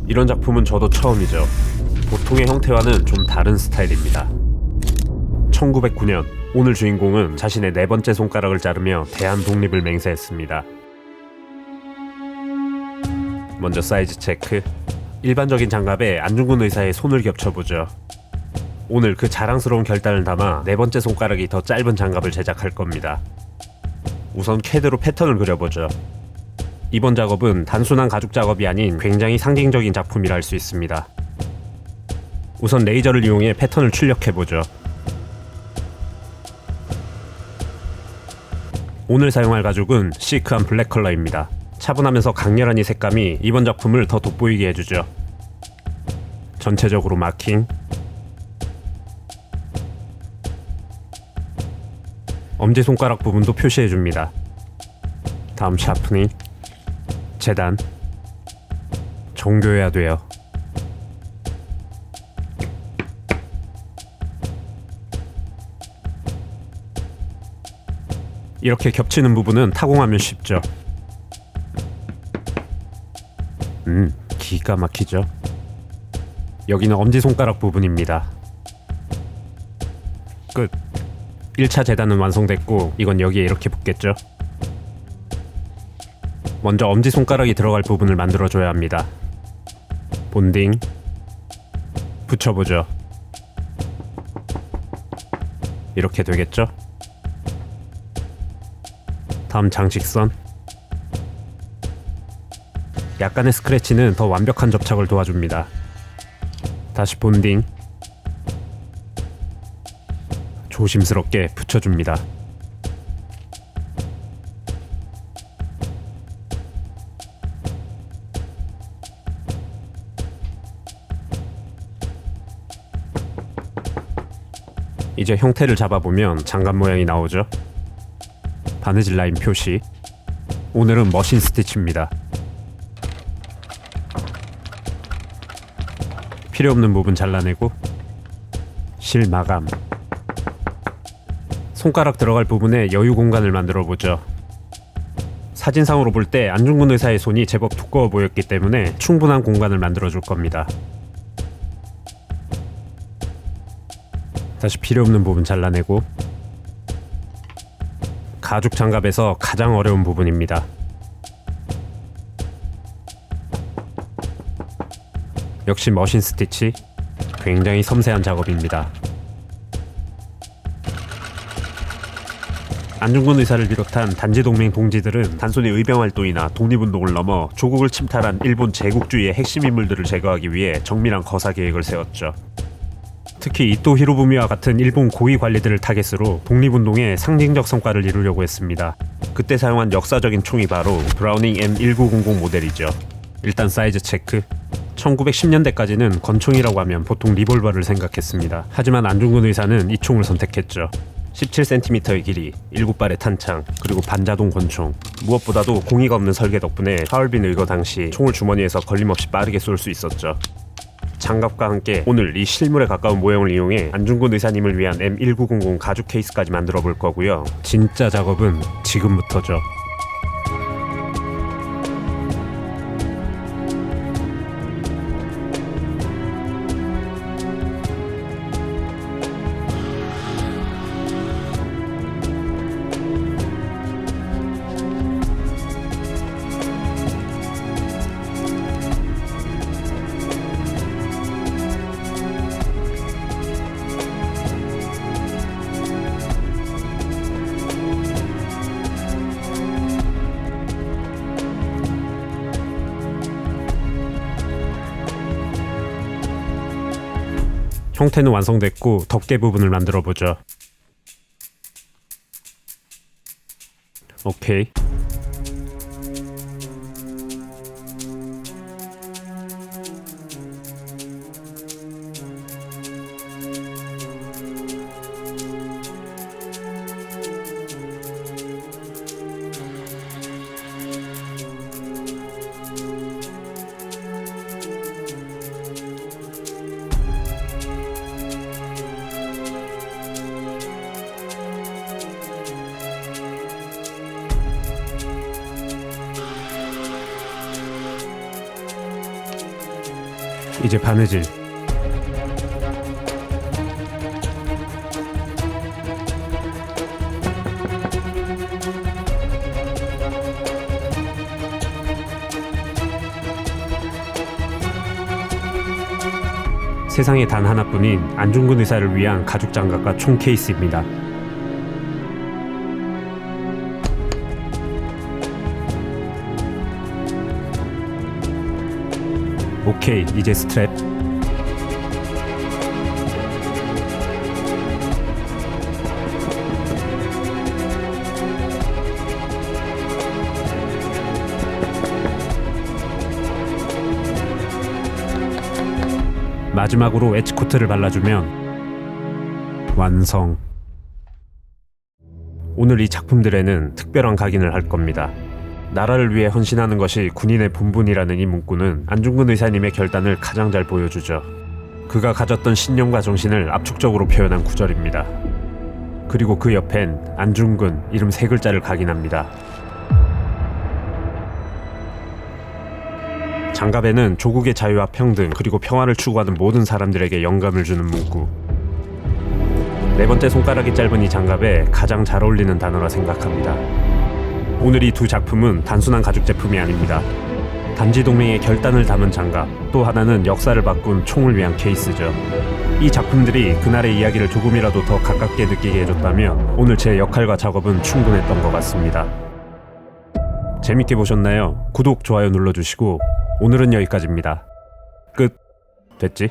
이런 작품은 저도 처음이죠. 보통의 형태와는 좀 다른 스타일입니다. 1909년 오늘 주인공은 자신의 네 번째 손가락을 자르며 대한 독립을 맹세했습니다. 먼저 사이즈 체크. 일반적인 장갑에 안중근 의사의 손을 겹쳐보죠. 오늘 그 자랑스러운 결단을 담아 네 번째 손가락이 더 짧은 장갑을 제작할 겁니다. 우선 캐드로 패턴을 그려보죠. 이번 작업은 단순한 가죽 작업이 아닌 굉장히 상징적인 작품이라 할 수 있습니다. 우선 레이저를 이용해 패턴을 출력해보죠. 오늘 사용할 가죽은 시크한 블랙 컬러입니다. 차분하면서 강렬한 이 색감이 이번 작품을 더 돋보이게 해주죠. 전체적으로 마킹, 엄지손가락 부분도 표시해줍니다. 다음 샤프닝, 재단, 정교해야 돼요. 이렇게 겹치는 부분은 타공하면 쉽죠. 기가 막히죠. 여기는 엄지손가락 부분입니다. 끝. 1차 재단은 완성됐고 이건 여기에 이렇게 붙겠죠. 먼저 엄지손가락이 들어갈 부분을 만들어줘야 합니다. 본딩 붙여보죠. 이렇게 되겠죠? 다음 장식선. 약간의 스크래치는 더 완벽한 접착을 도와줍니다. 다시 본딩. 조심스럽게 붙여줍니다. 이제 형태를 잡아보면 장갑 모양이 나오죠. 바느질 라인 표시. 오늘은 머신 스티치입니다. 필요없는 부분 잘라내고 실 마감. 손가락 들어갈 부분에 여유 공간을 만들어보죠. 사진상으로 볼 때 안중근 의사의 손이 제법 두꺼워 보였기 때문에 충분한 공간을 만들어줄 겁니다. 다시 필요없는 부분 잘라내고. 가죽 장갑에서 가장 어려운 부분입니다. 역시 머신 스티치. 굉장히 섬세한 작업입니다. 안중근 의사를 비롯한 단지동맹 동지들은 단순히 의병활동이나 독립운동을 넘어 조국을 침탈한 일본 제국주의의 핵심 인물들을 제거하기 위해 정밀한 거사 계획을 세웠죠. 특히 이토 히로부미와 같은 일본 고위 관리들을 타겟으로 독립운동의 상징적 성과를 이루려고 했습니다. 그때 사용한 역사적인 총이 바로 브라우닝 M1900 모델이죠. 일단 사이즈 체크. 1910년대까지는 권총이라고 하면 보통 리볼버를 생각했습니다. 하지만 안중근 의사는 이 총을 선택했죠. 17cm의 길이, 7발의 탄창, 그리고 반자동 권총. 무엇보다도 공의가 없는 설계 덕분에 하얼빈 의거 당시 총을 주머니에서 걸림없이 빠르게 쏠 수 있었죠. 장갑과 함께 오늘 이 실물에 가까운 모형을 이용해 안중근 의사님을 위한 M1900 가죽 케이스까지 만들어 볼 거고요. 진짜 작업은 지금부터죠. 형태는 완성됐고 덮개 부분을 만들어보죠. 오케이. 이제 바느질. 세상에 단 하나뿐인 안중근 의사를 위한 가죽 장갑과 총 케이스입니다. 오케이, 이제 스트랩. 마지막으로 엣지코트를 발라주면 완성. 오늘 이 작품들에는 특별한 각인을 할 겁니다. 나라를 위해 헌신하는 것이 군인의 본분이라는 이 문구는 안중근 의사님의 결단을 가장 잘 보여주죠. 그가 가졌던 신념과 정신을 압축적으로 표현한 구절입니다. 그리고 그 옆엔 안중근 이름 3글자를 각인합니다. 장갑에는 조국의 자유와 평등 그리고 평화를 추구하는 모든 사람들에게 영감을 주는 문구. 4번째 손가락이 짧은 이 장갑에 가장 잘 어울리는 단어라 생각합니다. 오늘 이 두 작품은 단순한 가죽 제품이 아닙니다. 단지동맹의 결단을 담은 장갑, 또 하나는 역사를 바꾼 총을 위한 케이스죠. 이 작품들이 그날의 이야기를 조금이라도 더 가깝게 느끼게 해줬다면 오늘 제 역할과 작업은 충분했던 것 같습니다. 재밌게 보셨나요? 구독, 좋아요 눌러주시고 오늘은 여기까지입니다. 끝. 됐지?